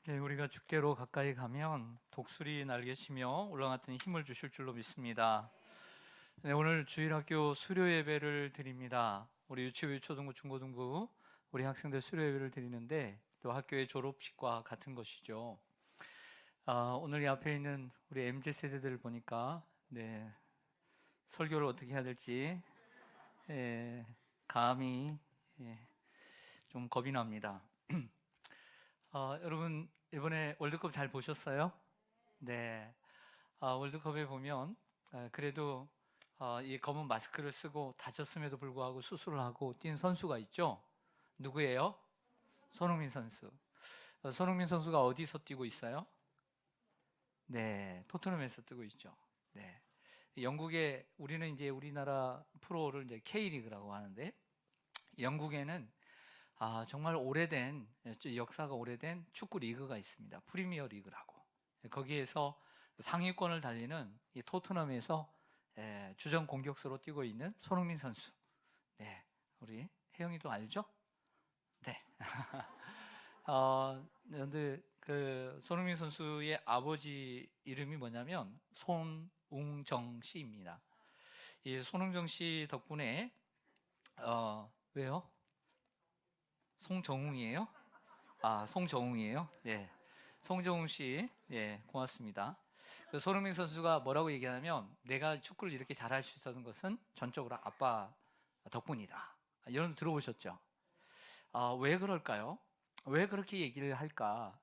네, 우리가 주께로 가까이 가면 독수리 날개치며 올라갔던 힘을 주실 줄로 믿습니다. 네, 오늘 주일학교 수료 예배를 드립니다. 우리 유치부, 초등부, 중고등부 우리 학생들 수료 예배를 드리는데 또 학교의 졸업식과 같은 것이죠. 오늘 이 앞에 있는 우리 MZ 세대들을 보니까 설교를 어떻게 해야 될지 예, 감히 예, 좀 겁이 납니다. 여러분 이번에 월드컵 잘 보셨어요? 네. 월드컵에 보면 그래도 이 검은 마스크를 쓰고 다쳤음에도 불구하고 수술을 하고 뛴 선수가 있죠. 누구예요? 손흥민 선수. 손흥민 선수가 어디서 뛰고 있어요? 네, 토트넘에서 뛰고 있죠. 네. 영국에 우리는 이제 우리나라 프로를 이제 K리그라고 하는데 영국에는 정말 오래된 역사가 오래된 축구 리그가 있습니다. 프리미어 리그라고. 거기에서 상위권을 달리는 이 토트넘에서 주전 공격수로 뛰고 있는 손흥민 선수. 네, 우리 혜영이도 알죠? 네. 근데 그 손흥민 선수의 아버지 이름이 뭐냐면 손웅정 씨입니다. 이 손웅정 씨 덕분에 왜요? 송정웅이에요? 송정웅이에요? 예. 송정웅 씨, 예, 고맙습니다. 그 손흥민 선수가 뭐라고 얘기하냐면 내가 축구를 이렇게 잘할 수 있었던 것은 전적으로 아빠 덕분이다. 여러분 들어보셨죠? 왜 그럴까요? 왜 그렇게 얘기를 할까?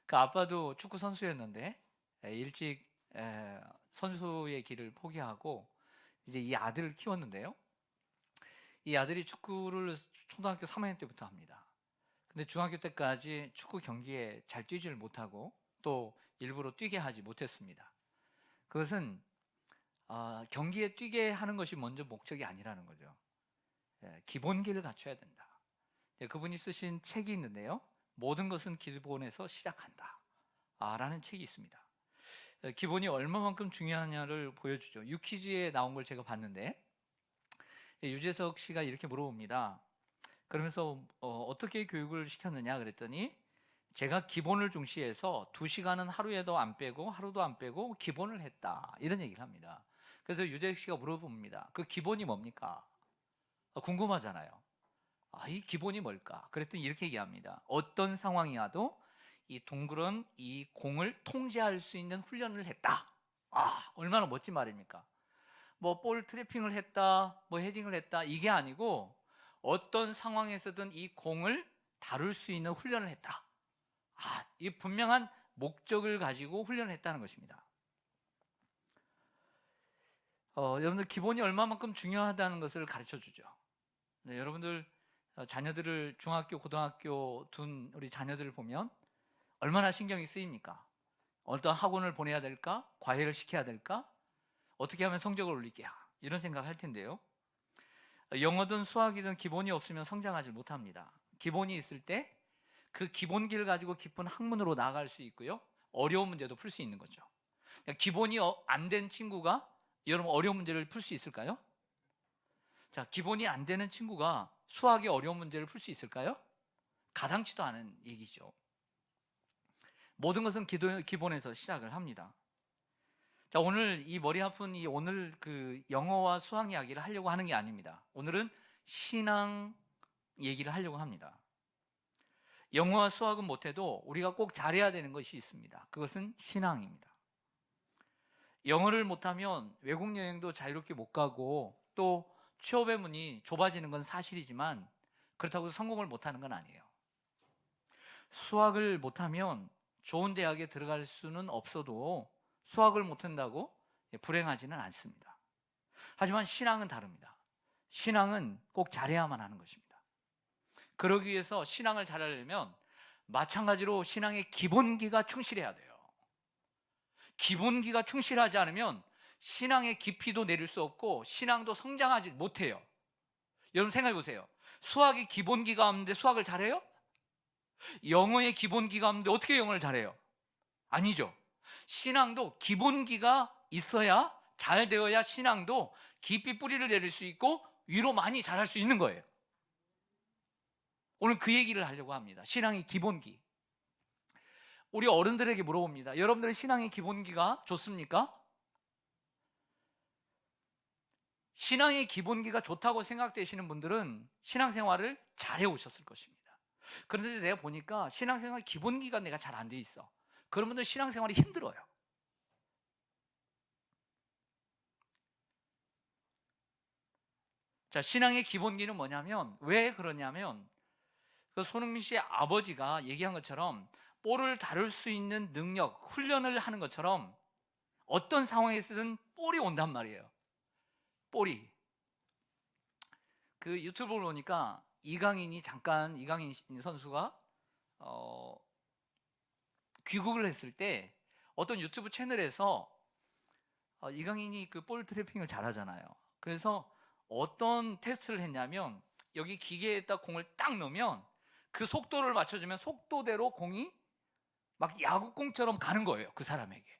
그 아빠도 축구 선수였는데 일찍 선수의 길을 포기하고 이제 이 아들을 키웠는데요. 이 아들이 축구를 초등학교 3학년 때부터 합니다. 근데 중학교 때까지 축구 경기에 잘 뛰지를 못하고 또 일부러 뛰게 하지 못했습니다. 그것은 경기에 뛰게 하는 것이 먼저 목적이 아니라는 거죠. 기본기를 갖춰야 된다. 그분이 쓰신 책이 있는데요. 모든 것은 기본에서 시작한다 라는 책이 있습니다. 기본이 얼마만큼 중요하냐를 보여주죠. 유퀴즈에 나온 걸 제가 봤는데 유재석 씨가 이렇게 물어봅니다. 그러면서 어떻게 교육을 시켰느냐 그랬더니 제가 기본을 중시해서 2시간은 하루에도 안 빼고 하루도 안 빼고 기본을 했다 이런 얘기를 합니다. 그래서 유재석 씨가 물어봅니다. 그 기본이 뭡니까? 궁금하잖아요. 이 기본이 뭘까? 그랬더니 이렇게 얘기합니다. 어떤 상황이 와도 이 둥그런 이 공을 통제할 수 있는 훈련을 했다. 얼마나 멋진 말입니까? 뭐 볼 트래핑을 했다, 뭐 헤딩을 했다 이게 아니고 어떤 상황에서든 이 공을 다룰 수 있는 훈련을 했다. 이 분명한 목적을 가지고 훈련을 했다는 것입니다. 여러분들 기본이 얼마만큼 중요하다는 것을 가르쳐 주죠. 네, 여러분들 자녀들을 중학교, 고등학교 둔 우리 자녀들을 보면 얼마나 신경이 쓰입니까? 어떤 학원을 보내야 될까? 과외를 시켜야 될까? 어떻게 하면 성적을 올릴게? 이런 생각할 텐데요. 영어든 수학이든 기본이 없으면 성장하지 못합니다. 기본이 있을 때 그 기본기를 가지고 깊은 학문으로 나아갈 수 있고요. 어려운 문제도 풀 수 있는 거죠. 그러니까 기본이 안 된 친구가 여러분 어려운 문제를 풀 수 있을까요? 자, 기본이 안 되는 친구가 수학의 어려운 문제를 풀 수 있을까요? 가당치도 않은 얘기죠. 모든 것은 기본에서 시작을 합니다. 자, 오늘 이 머리 아픈 오늘 그 영어와 수학 이야기를 하려고 하는 게 아닙니다. 오늘은 신앙 얘기를 하려고 합니다. 영어와 수학은 못해도 우리가 꼭 잘해야 되는 것이 있습니다. 그것은 신앙입니다. 영어를 못하면 외국 여행도 자유롭게 못 가고 또 취업의 문이 좁아지는 건 사실이지만 그렇다고 성공을 못하는 건 아니에요. 수학을 못하면 좋은 대학에 들어갈 수는 없어도 수학을 못한다고 불행하지는 않습니다. 하지만 신앙은 다릅니다. 신앙은 꼭 잘해야만 하는 것입니다. 그러기 위해서 신앙을 잘하려면 마찬가지로 신앙의 기본기가 충실해야 돼요. 기본기가 충실하지 않으면 신앙의 깊이도 내릴 수 없고 신앙도 성장하지 못해요. 여러분 생각해 보세요. 수학의 기본기가 없는데 수학을 잘해요? 영어의 기본기가 없는데 어떻게 영어를 잘해요? 아니죠. 신앙도 기본기가 있어야 잘 되어야 신앙도 깊이 뿌리를 내릴 수 있고 위로 많이 자랄 수 있는 거예요. 오늘 그 얘기를 하려고 합니다. 신앙의 기본기. 우리 어른들에게 물어봅니다. 여러분들의 신앙의 기본기가 좋습니까? 신앙의 기본기가 좋다고 생각되시는 분들은 신앙생활을 잘 해오셨을 것입니다. 그런데 내가 보니까 신앙생활 기본기가 내가 잘 안 돼 있어. 그런 분들 신앙생활이 힘들어요. 자, 신앙의 기본기는 뭐냐면, 왜 그러냐면 그 손흥민 씨의 아버지가 얘기한 것처럼 볼을 다룰 수 있는 능력, 훈련을 하는 것처럼 어떤 상황에서든 볼이 온단 말이에요. 볼이. 그 유튜브를 보니까 이강인 선수가 귀국을 했을 때 어떤 유튜브 채널에서 이강인이 그 볼 트래핑을 잘하잖아요. 그래서 어떤 테스트를 했냐면 여기 기계에다 공을 딱 넣으면 그 속도를 맞춰주면 속도대로 공이 막 야구공처럼 가는 거예요, 그 사람에게.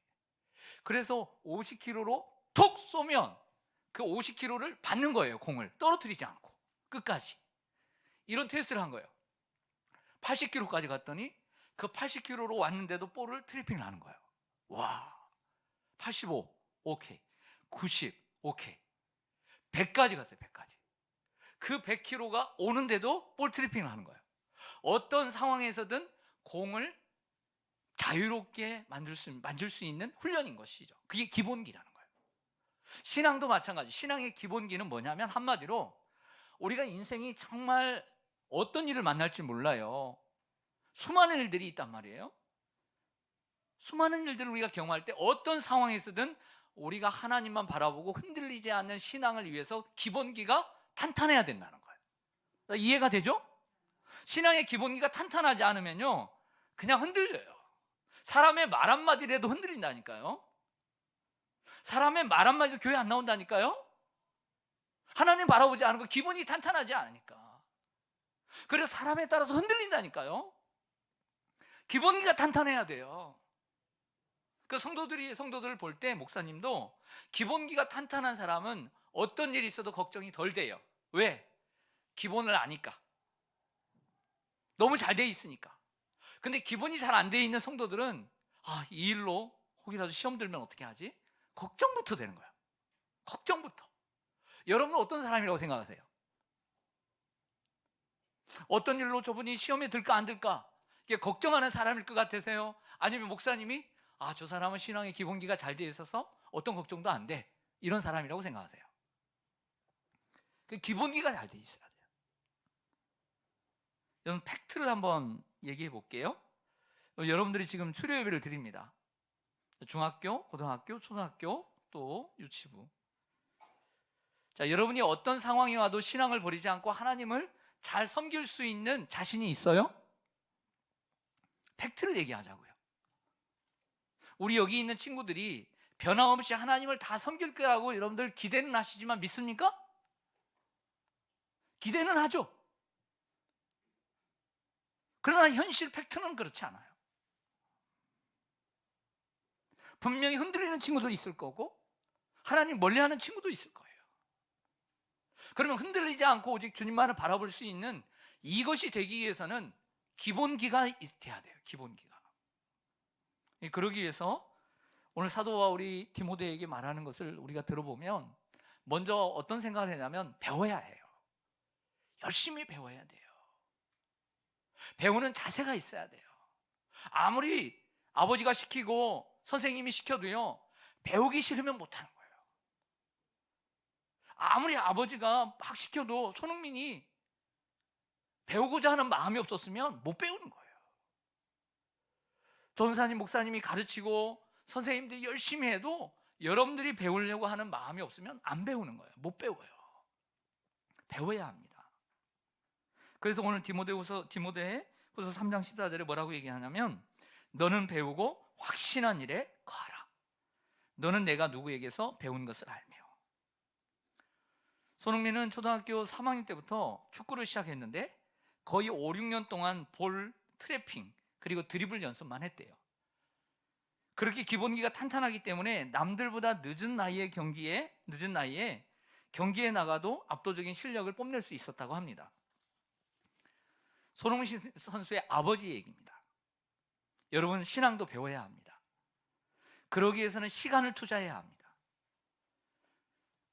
그래서 50km로 톡 쏘면 그 50km를 받는 거예요, 공을 떨어뜨리지 않고 끝까지. 이런 테스트를 한 거예요. 80km까지 갔더니 그 80km로 왔는데도 볼을 트래핑을 하는 거예요. 와, 85 오케이, 90 오케이, 100까지 갔어요. 100까지. 그 100km가 오는데도 볼 트래핑을 하는 거예요. 어떤 상황에서든 공을 자유롭게 만들 수 있는 훈련인 것이죠. 그게 기본기라는 거예요. 신앙도 마찬가지. 신앙의 기본기는 뭐냐면 한마디로 우리가 인생이 정말 어떤 일을 만날지 몰라요. 수많은 일들이 있단 말이에요. 수많은 일들을 우리가 경험할 때 어떤 상황에서든 우리가 하나님만 바라보고 흔들리지 않는 신앙을 위해서 기본기가 탄탄해야 된다는 거예요. 이해가 되죠? 신앙의 기본기가 탄탄하지 않으면요, 그냥 흔들려요. 사람의 말 한마디라도 흔들린다니까요. 사람의 말 한마디도 교회 안 나온다니까요. 하나님 바라보지 않은 거 기본이 탄탄하지 않으니까. 그래서 사람에 따라서 흔들린다니까요. 기본기가 탄탄해야 돼요. 그 성도들을 볼 때 목사님도 기본기가 탄탄한 사람은 어떤 일이 있어도 걱정이 덜 돼요. 왜? 기본을 아니까. 너무 잘 돼 있으니까. 근데 기본이 잘 안 돼 있는 성도들은 이 일로 혹이라도 시험 들면 어떻게 하지? 걱정부터 되는 거야. 걱정부터. 여러분은 어떤 사람이라고 생각하세요? 어떤 일로 저분이 시험에 들까 안 들까 이게 걱정하는 사람일 것 같으세요? 아니면 목사님이 저 사람은 신앙의 기본기가 잘 돼 있어서 어떤 걱정도 안 돼, 이런 사람이라고 생각하세요? 그 기본기가 잘 돼 있어야 돼요. 여러분, 팩트를 한번 얘기해 볼게요. 여러분들이 지금 수료 예배를 드립니다. 중학교, 고등학교, 초등학교, 또 유치부. 자, 여러분이 어떤 상황이 와도 신앙을 버리지 않고 하나님을 잘 섬길 수 있는 자신이 있어요? 팩트를 얘기하자고요. 우리 여기 있는 친구들이 변함없이 하나님을 다 섬길 거라고 여러분들 기대는 하시지만 믿습니까? 기대는 하죠. 그러나 현실 팩트는 그렇지 않아요. 분명히 흔들리는 친구도 있을 거고 하나님 멀리하는 친구도 있을 거예요. 그러면 흔들리지 않고 오직 주님만을 바라볼 수 있는 이것이 되기 위해서는 기본기가 있어야 돼요. 기본기가. 그러기 위해서 오늘 사도와 우리 디모데에게 말하는 것을 우리가 들어보면 먼저 어떤 생각을 하냐면 배워야 해요. 열심히 배워야 돼요. 배우는 자세가 있어야 돼요. 아무리 아버지가 시키고 선생님이 시켜도요, 배우기 싫으면 못하는 거예요. 아무리 아버지가 막 시켜도 손흥민이 배우고자 하는 마음이 없었으면 못 배우는 거예요. 전사님, 목사님이 가르치고 선생님들이 열심히 해도 여러분들이 배우려고 하는 마음이 없으면 안 배우는 거예요. 못 배워요. 배워야 합니다. 그래서 오늘 디모데후서 3장 14절에 뭐라고 얘기하냐면 너는 배우고 확신한 일에 거하라. 너는 내가 누구에게서 배운 것을 알며. 손흥민은 초등학교 3학년 때부터 축구를 시작했는데 거의 5, 6년 동안 볼 트래핑 그리고 드리블 연습만 했대요. 그렇게 기본기가 탄탄하기 때문에 남들보다 늦은 나이에 경기에 나가도 압도적인 실력을 뽐낼 수 있었다고 합니다. 손흥민 선수의 아버지 얘기입니다. 여러분, 신앙도 배워야 합니다. 그러기 위해서는 시간을 투자해야 합니다.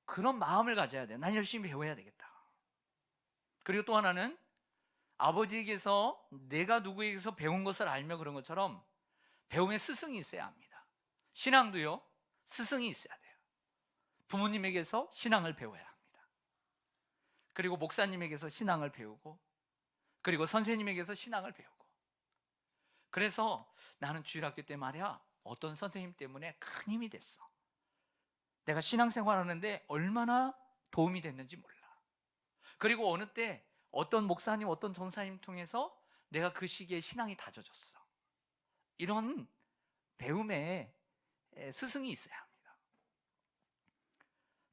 그런 마음을 가져야 돼요. 난 열심히 배워야 되겠다. 그리고 또 하나는 아버지에게서 내가 누구에게서 배운 것을 알며 그런 것처럼 배움의 스승이 있어야 합니다. 신앙도요, 스승이 있어야 돼요. 부모님에게서 신앙을 배워야 합니다. 그리고 목사님에게서 신앙을 배우고, 그리고 선생님에게서 신앙을 배우고. 그래서 나는 주일학교 때 말이야, 어떤 선생님 때문에 큰 힘이 됐어. 내가 신앙생활하는데 얼마나 도움이 됐는지 몰라. 그리고 어느 때 어떤 목사님, 어떤 전사님 통해서 내가 그 시기에 신앙이 다져졌어. 이런 배움의 스승이 있어야 합니다.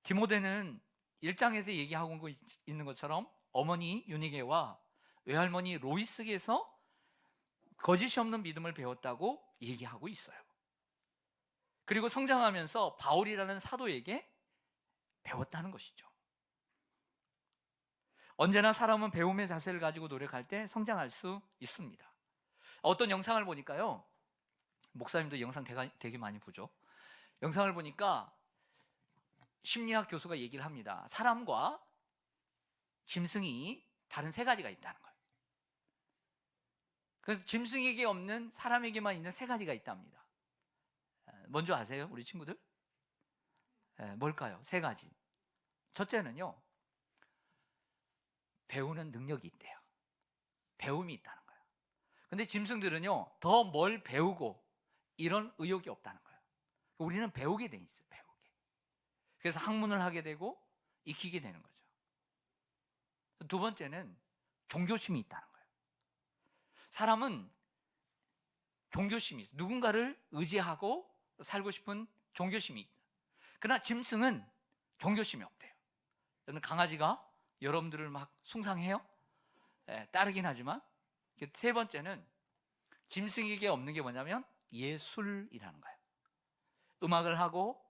디모데는 1장에서 얘기하고 있는 것처럼 어머니 유니게와 외할머니 로이스에게서 거짓이 없는 믿음을 배웠다고 얘기하고 있어요. 그리고 성장하면서 바울이라는 사도에게 배웠다는 것이죠. 언제나 사람은 배움의 자세를 가지고 노력할 때 성장할 수 있습니다. 어떤 영상을 보니까요, 목사님도 영상 되게 많이 보죠. 영상을 보니까 심리학 교수가 얘기를 합니다. 사람과 짐승이 다른 세 가지가 있다는 거예요. 그래서 짐승에게 없는 사람에게만 있는 세 가지가 있답니다. 뭔지 아세요, 우리 친구들? 뭘까요? 세 가지. 첫째는요, 배우는 능력이 있대요. 배움이 있다는 거예요. 근데 짐승들은요, 더 뭘 배우고 이런 의욕이 없다는 거예요. 우리는 배우게 돼 있어요. 배우게. 그래서 학문을 하게 되고 익히게 되는 거죠. 두 번째는 종교심이 있다는 거예요. 사람은 종교심이 있어요. 누군가를 의지하고 살고 싶은 종교심이 있어요. 그러나 짐승은 종교심이 없대요. 여러분, 강아지가 여러분들을 막 숭상해요? 따르긴 하지만. 세 번째는 짐승에게 없는 게 뭐냐면 예술이라는 거예요. 음악을 하고,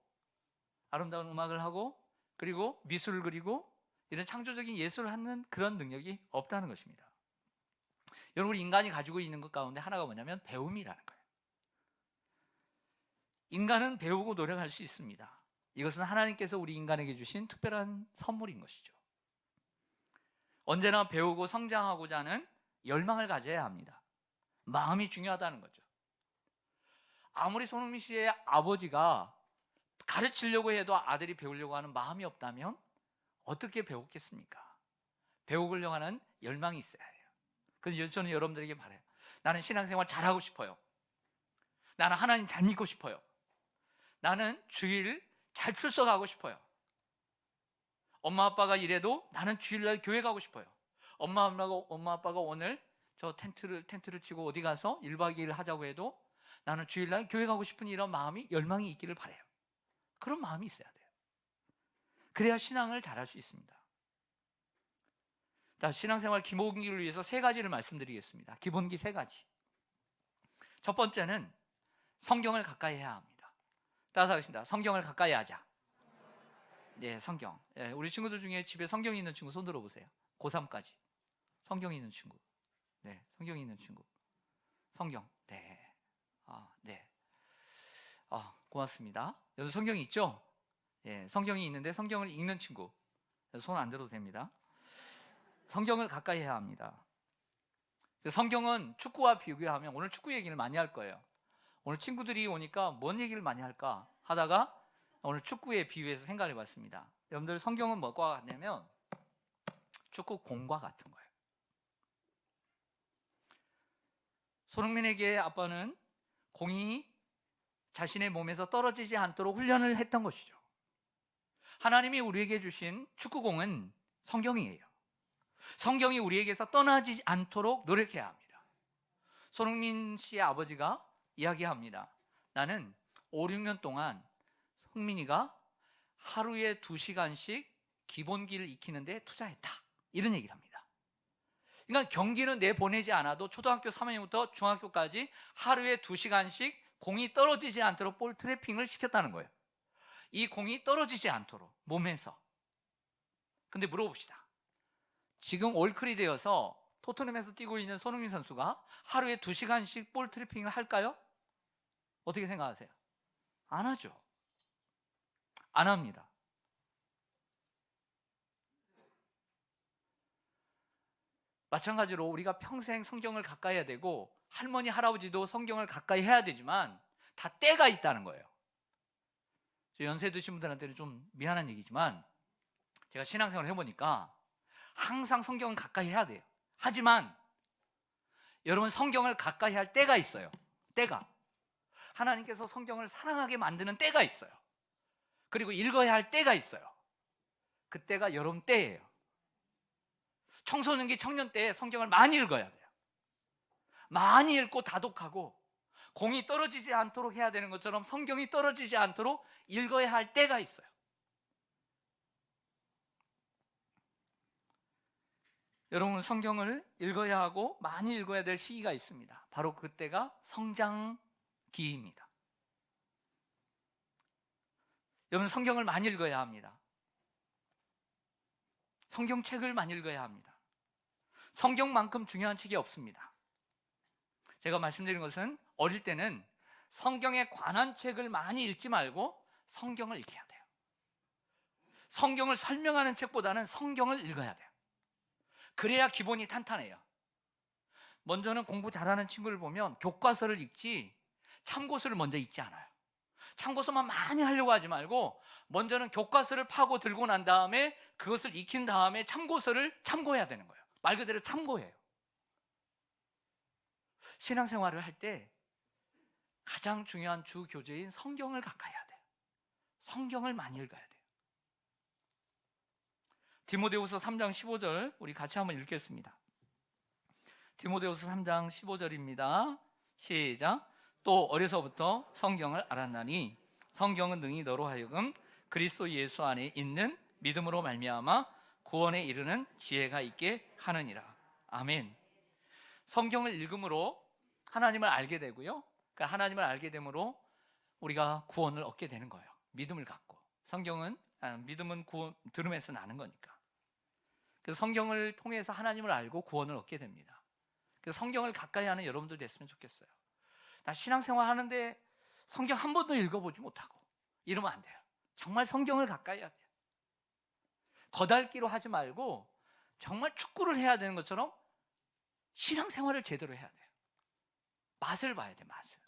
아름다운 음악을 하고, 그리고 미술을 그리고 이런 창조적인 예술을 하는 그런 능력이 없다는 것입니다. 여러분, 인간이 가지고 있는 것 가운데 하나가 뭐냐면 배움이라는 거예요. 인간은 배우고 노력할 수 있습니다. 이것은 하나님께서 우리 인간에게 주신 특별한 선물인 것이죠. 언제나 배우고 성장하고자 하는 열망을 가져야 합니다. 마음이 중요하다는 거죠. 아무리 손흥민 씨의 아버지가 가르치려고 해도 아들이 배우려고 하는 마음이 없다면 어떻게 배웠겠습니까? 배우려고 하는 열망이 있어야 해요. 그래서 저는 여러분들에게 말해요. 나는 신앙생활 잘하고 싶어요. 나는 하나님 잘 믿고 싶어요. 나는 주일 잘 출석하고 싶어요. 엄마 아빠가 이래도 나는 주일날 교회 가고 싶어요. 엄마 아빠가 오늘 저 텐트를 치고 어디 가서 1박 2일 하자고 해도 나는 주일날 교회 가고 싶은 이런 마음이, 열망이 있기를 바라요. 그런 마음이 있어야 돼요. 그래야 신앙을 잘할 수 있습니다. 자, 신앙생활 기본기를 위해서 세 가지를 말씀드리겠습니다. 기본기 세 가지. 첫 번째는 성경을 가까이 해야 합니다. 따라서 하겠습니다. 성경을 가까이 하자. 네, 성경. 우리 친구들 중에 집에 성경이 있는 친구 손 들어보세요. 고3까지 성경이 있는 친구. 네, 성경이 있는 친구. 성경. 네. 네. 고맙습니다. 여기 성경이 있죠? 예, 성경이 있는데 성경을 읽는 친구 손 안 들어도 됩니다. 성경을 가까이 해야 합니다. 성경은 축구와 비교하면, 오늘 축구 얘기를 많이 할 거예요. 오늘 친구들이 오니까 뭔 얘기를 많이 할까 하다가 오늘 축구에 비유해서 생각을 해봤습니다. 여러분들, 성경은 뭐가 같냐면 축구 공과 같은 거예요. 손흥민에게 아빠는 공이 자신의 몸에서 떨어지지 않도록 훈련을 했던 것이죠. 하나님이 우리에게 주신 축구공은 성경이에요. 성경이 우리에게서 떠나지 않도록 노력해야 합니다. 손흥민 씨의 아버지가 이야기합니다. 나는 5, 6년 동안 흥민이가 하루에 2시간씩 기본기를 익히는데 투자했다, 이런 얘기를 합니다. 그러니까 경기는 내보내지 않아도 초등학교 3학년부터 중학교까지 하루에 2시간씩 공이 떨어지지 않도록 볼 트래핑을 시켰다는 거예요. 이 공이 떨어지지 않도록 몸에서. 근데 물어봅시다. 지금 올클이 되어서 토트넘에서 뛰고 있는 손흥민 선수가 하루에 2시간씩 볼 트래핑을 할까요? 어떻게 생각하세요? 안 하죠. 안 합니다. 마찬가지로 우리가 평생 성경을 가까이 해야 되고 할머니, 할아버지도 성경을 가까이 해야 되지만 다 때가 있다는 거예요. 연세 드신 분들한테는 좀 미안한 얘기지만 제가 신앙생활을 해보니까 항상 성경을 가까이 해야 돼요. 하지만 여러분, 성경을 가까이 할 때가 있어요. 때가. 하나님께서 성경을 사랑하게 만드는 때가 있어요. 그리고 읽어야 할 때가 있어요. 그때가 여러분 때예요. 청소년기, 청년 때 성경을 많이 읽어야 돼요. 많이 읽고 다독하고 공이 떨어지지 않도록 해야 되는 것처럼 성경이 떨어지지 않도록 읽어야 할 때가 있어요. 여러분, 성경을 읽어야 하고 많이 읽어야 될 시기가 있습니다. 바로 그때가 성장기입니다. 여러분, 성경을 많이 읽어야 합니다. 성경책을 많이 읽어야 합니다. 성경만큼 중요한 책이 없습니다. 제가 말씀드린 것은 어릴 때는 성경에 관한 책을 많이 읽지 말고 성경을 읽어야 돼요. 성경을 설명하는 책보다는 성경을 읽어야 돼요. 그래야 기본이 탄탄해요. 먼저는 공부 잘하는 친구를 보면 교과서를 읽지 참고서를 먼저 읽지 않아요. 참고서만 많이 하려고 하지 말고 먼저는 교과서를 파고 들고 난 다음에 그것을 익힌 다음에 참고서를 참고해야 되는 거예요. 말 그대로 참고해요. 신앙생활을 할 때 가장 중요한 주 교재인 성경을 가까이 해야 돼요. 성경을 많이 읽어야 돼요. 디모데후서 3장 15절 우리 같이 한번 읽겠습니다. 디모데후서 3장 15절입니다. 시작. 또 어려서부터 성경을 알았나니 성경은 능히 너로 하여금 그리스도 예수 안에 있는 믿음으로 말미암아 구원에 이르는 지혜가 있게 하느니라. 아멘. 성경을 읽음으로 하나님을 알게 되고요. 그러니까 하나님을 알게 되므로 우리가 구원을 얻게 되는 거예요. 믿음을 갖고. 믿음은 들음에서 나는 거니까. 그래서 성경을 통해서 하나님을 알고 구원을 얻게 됩니다. 그래서 성경을 가까이 하는 여러분들 됐으면 좋겠어요. 나 신앙생활 하는데 성경 한 번도 읽어보지 못하고 이러면 안 돼요. 정말 성경을 가까이 해야 돼요. 거달기로 하지 말고 정말 축구를 해야 되는 것처럼 신앙생활을 제대로 해야 돼요. 맛을 봐야 돼요. 맛을.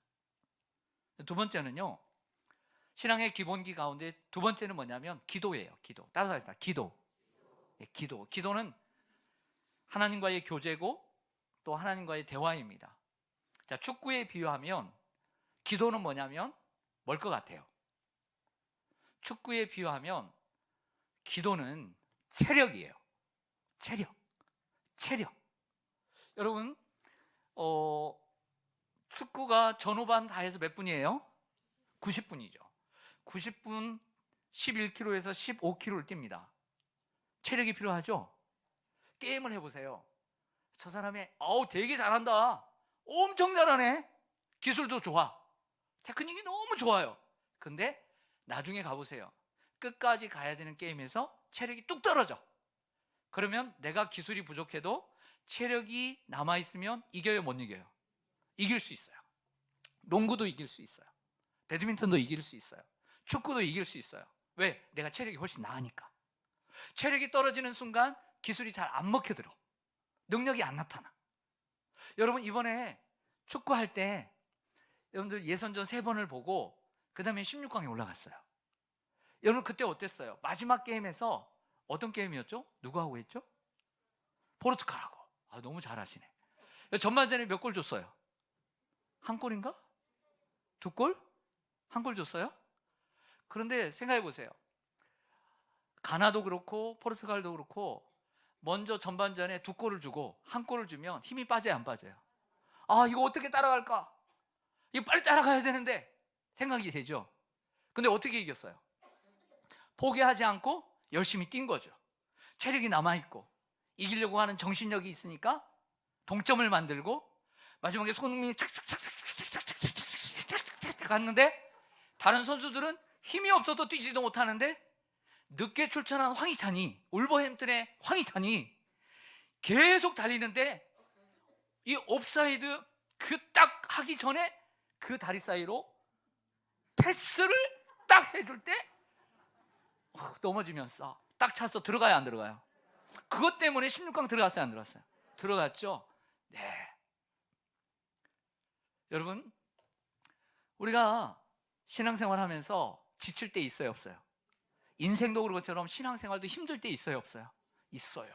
두 번째는요, 신앙의 기본기 가운데 두 번째는 뭐냐면 기도예요. 기도. 따라서 기도. 기도는 하나님과의 교제고 또 하나님과의 대화입니다. 자, 축구에 비유하면 기도는 뭐냐면 뭘 것 같아요? 축구에 비유하면 기도는 체력이에요. 체력. 여러분, 축구가 전후반 다 해서 몇 분이에요? 90분이죠. 90분 11km에서 15km를 뜁니다. 체력이 필요하죠? 게임을 해보세요. 저 사람이 되게 잘한다. 엄청 잘하네. 기술도 좋아. 테크닉이 너무 좋아요. 근데 나중에 가보세요. 끝까지 가야 되는 게임에서 체력이 뚝 떨어져. 그러면 내가 기술이 부족해도 체력이 남아있으면 이겨요, 못 이겨요? 이길 수 있어요. 농구도 이길 수 있어요. 배드민턴도 이길 수 있어요. 축구도 이길 수 있어요. 왜? 내가 체력이 훨씬 나으니까. 체력이 떨어지는 순간 기술이 잘 안 먹혀들어. 능력이 안 나타나. 여러분, 이번에 축구할 때 여러분들 예선전 3번을 보고 그 다음에 16강에 올라갔어요. 여러분, 그때 어땠어요? 마지막 게임에서 어떤 게임이었죠? 누구하고 했죠? 포르투갈하고. 너무 잘하시네. 전반전에 몇 골 줬어요? 1골인가? 2골? 1골 줬어요? 그런데 생각해 보세요. 가나도 그렇고 포르투갈도 그렇고 먼저 전반전에 2골을 주고 1골을 주면 힘이 빠져요, 안 빠져요? 이거 어떻게 따라갈까? 이거 빨리 따라가야 되는데 생각이 되죠. 근데 어떻게 이겼어요? 포기하지 않고 열심히 뛴 거죠. 체력이 남아있고 이기려고 하는 정신력이 있으니까 동점을 만들고 마지막에 손흥민이 착착착착착착착착착착착 갔는데 다른 선수들은 힘이 없어도 뛰지도 못하는데 늦게 출전한 황희찬이, 울버햄튼의 황희찬이 계속 달리는데 이 옵사이드 그 딱 하기 전에 그 다리 사이로 패스를 딱 해줄 때 넘어지면서 딱 차서 들어가요, 안 들어가요? 그것 때문에 16강 들어갔어요, 안 들어갔어요? 들어갔죠? 네. 여러분, 우리가 신앙생활 하면서 지칠 때 있어요, 없어요? 인생도 그런 것처럼 신앙생활도 힘들 때 있어요, 없어요? 있어요.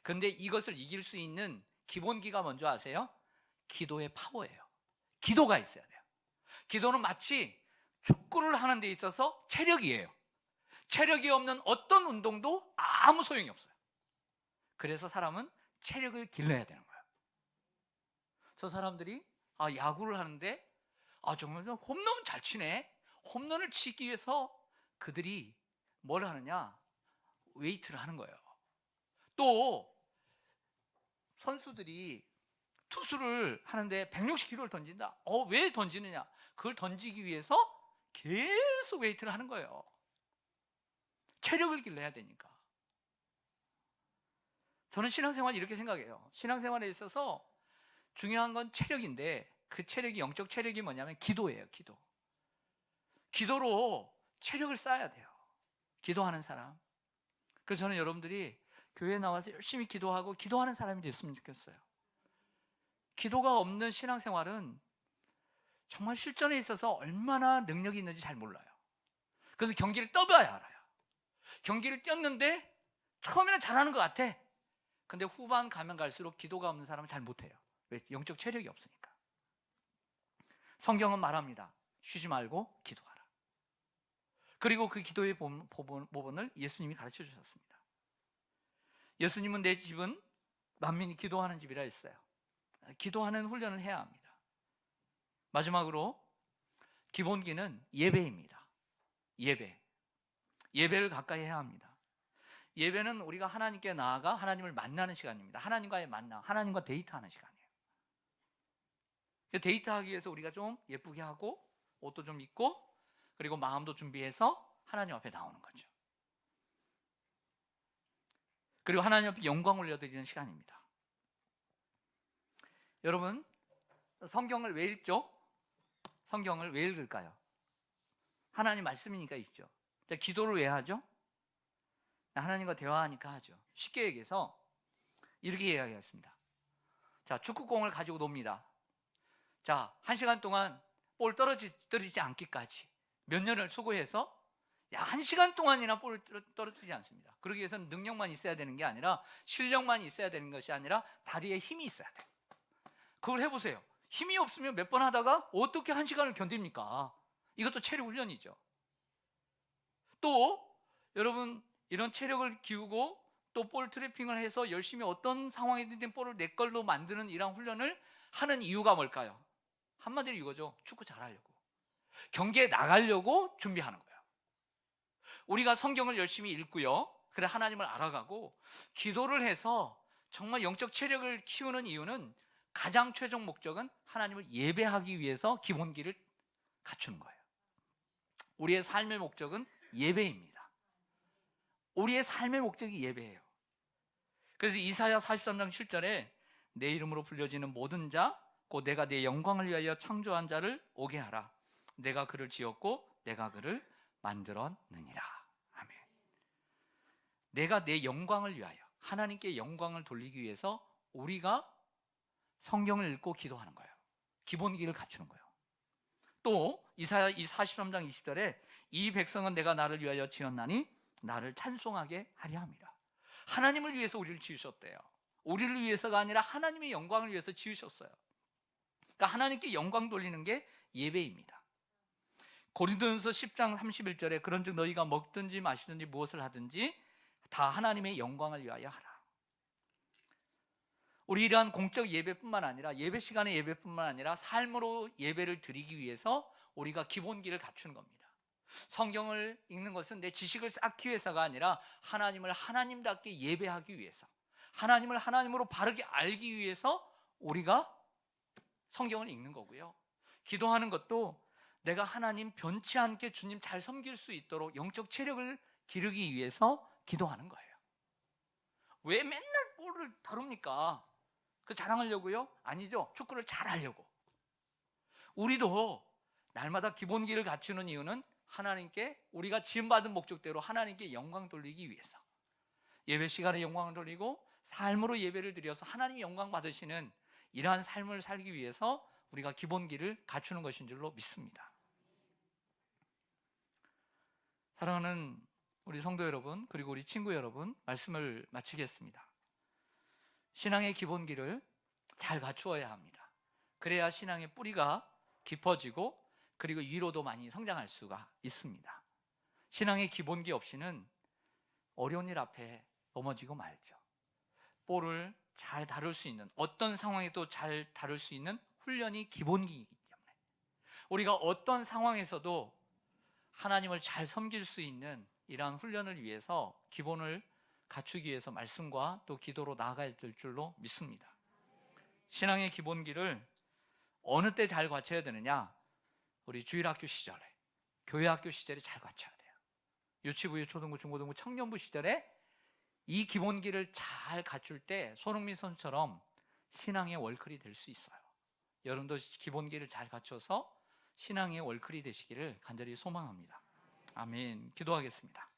근데 이것을 이길 수 있는 기본기가 뭔지 아세요? 기도의 파워예요. 기도가 있어야 돼요. 기도는 마치 축구를 하는 데 있어서 체력이에요. 체력이 없는 어떤 운동도 아무 소용이 없어요. 그래서 사람은 체력을 길러야 되는 거예요. 저 사람들이 야구를 하는데 정말 홈런 잘 치네. 홈런을 치기 위해서 그들이 뭘 하느냐? 웨이트를 하는 거예요. 또 선수들이 투수를 하는데 160kg를 던진다. 왜 던지느냐? 그걸 던지기 위해서 계속 웨이트를 하는 거예요. 체력을 길러야 되니까. 저는 신앙생활 이렇게 생각해요. 신앙생활에 있어서 중요한 건 체력인데 그 체력이, 영적 체력이 뭐냐면 기도예요. 기도. 기도로 체력을 쌓아야 돼요. 기도하는 사람. 그래서 저는 여러분들이 교회에 나와서 열심히 기도하고 기도하는 사람이 됐으면 좋겠어요. 기도가 없는 신앙생활은 정말 실전에 있어서 얼마나 능력이 있는지 잘 몰라요. 그래서 경기를 떠봐야 알아요. 경기를 뛰었는데 처음에는 잘하는 것 같아. 근데 후반 가면 갈수록 기도가 없는 사람은 잘 못해요. 왜? 영적 체력이 없으니까. 성경은 말합니다. 쉬지 말고 기도하라. 그리고 그 기도의 법본을 예수님이 가르쳐 주셨습니다. 예수님은 내 집은 만민이 기도하는 집이라 했어요. 기도하는 훈련을 해야 합니다. 마지막으로 기본기는 예배입니다. 예배를 가까이 해야 합니다. 예배는 우리가 하나님께 나아가 하나님을 만나는 시간입니다. 하나님과의 만남, 하나님과 데이트하는 시간이에요. 데이트하기 위해서 우리가 좀 예쁘게 하고 옷도 좀 입고 그리고 마음도 준비해서 하나님 앞에 나오는 거죠. 그리고 하나님 앞에 영광 올려드리는 시간입니다. 여러분, 성경을 왜 읽죠? 성경을 왜 읽을까요? 하나님 말씀이니까 읽죠. 기도를 왜 하죠? 하나님과 대화하니까 하죠. 쉽게 얘기해서 이렇게 이야기했습니다. 자, 축구공을 가지고 놉니다. 자, 1시간 동안 볼 떨어지지 않기까지 몇 년을 수고해서 1시간 동안이나 볼을 떨어뜨리지 않습니다. 그러기 위해서는 능력만 있어야 되는 게 아니라 실력만 있어야 되는 것이 아니라 다리에 힘이 있어야 돼요. 그걸 해보세요. 힘이 없으면 몇 번 하다가 어떻게 1시간을 견딥니까? 이것도 체력 훈련이죠. 또 여러분, 이런 체력을 기우고 또 볼 트래핑을 해서 열심히 어떤 상황이든 볼을 내 걸로 만드는 이런 훈련을 하는 이유가 뭘까요? 한마디로 이거죠. 축구 잘하려고, 경기에 나가려고 준비하는 거예요. 우리가 성경을 열심히 읽고요, 그래 하나님을 알아가고 기도를 해서 정말 영적 체력을 키우는 이유는 가장 최종 목적은 하나님을 예배하기 위해서 기본기를 갖추는 거예요. 우리의 삶의 목적은 예배입니다. 우리의 삶의 목적이 예배예요. 그래서 이사야 43장 7절에 내 이름으로 불려지는 모든 자 곧 내가 내 영광을 위하여 창조한 자를 오게 하라. 내가 그를 지었고 내가 그를 만들었느니라. 아멘. 내가 내 영광을 위하여, 하나님께 영광을 돌리기 위해서 우리가 성경을 읽고 기도하는 거예요. 기본기를 갖추는 거예요. 또 이사야 43장 20절에 이 백성은 내가 나를 위하여 지었나니 나를 찬송하게 하려 합니다. 하나님을 위해서 우리를 지으셨대요. 우리를 위해서가 아니라 하나님의 영광을 위해서 지으셨어요. 그러니까 하나님께 영광 돌리는 게 예배입니다. 고린도전서 10장 31절에 그런즉 너희가 먹든지 마시든지 무엇을 하든지 다 하나님의 영광을 위하여 하라. 우리 이러한 공적 예배뿐만 아니라 예배 시간의 예배뿐만 아니라 삶으로 예배를 드리기 위해서 우리가 기본기를 갖추는 겁니다. 성경을 읽는 것은 내 지식을 쌓기 위해서가 아니라 하나님을 하나님답게 예배하기 위해서, 하나님을 하나님으로 바르게 알기 위해서 우리가 성경을 읽는 거고요. 기도하는 것도 내가 하나님 변치 않게 주님 잘 섬길 수 있도록 영적 체력을 기르기 위해서 기도하는 거예요. 왜 맨날 볼을 다룹니까? 그 자랑하려고요? 아니죠. 축구를 잘하려고. 우리도 날마다 기본기를 갖추는 이유는 하나님께 우리가 지음받은 목적대로 하나님께 영광 돌리기 위해서, 예배 시간에 영광을 돌리고 삶으로 예배를 드려서 하나님이 영광 받으시는 이러한 삶을 살기 위해서 우리가 기본기를 갖추는 것인 줄로 믿습니다. 사랑하는 우리 성도 여러분, 그리고 우리 친구 여러분, 말씀을 마치겠습니다. 신앙의 기본기를 잘 갖추어야 합니다. 그래야 신앙의 뿌리가 깊어지고 그리고 위로도 많이 성장할 수가 있습니다. 신앙의 기본기 없이는 어려운 일 앞에 넘어지고 말죠. 볼을 잘 다룰 수 있는, 어떤 상황에도 잘 다룰 수 있는 훈련이 기본기이기 때문에 우리가 어떤 상황에서도 하나님을 잘 섬길 수 있는 이러한 훈련을 위해서 기본을 갖추기 위해서 말씀과 또 기도로 나아가야 될 줄로 믿습니다. 신앙의 기본기를 어느 때 잘 갖춰야 되느냐? 우리 주일학교 시절에, 교회학교 시절에 잘 갖춰야 돼요. 유치부, 초등부, 중고등부, 청년부 시절에 이 기본기를 잘 갖출 때 손흥민 선수처럼 신앙의 월클이 될 수 있어요. 여러분도 기본기를 잘 갖춰서 신앙의 월클이 되시기를 간절히 소망합니다. 아멘. 기도하겠습니다.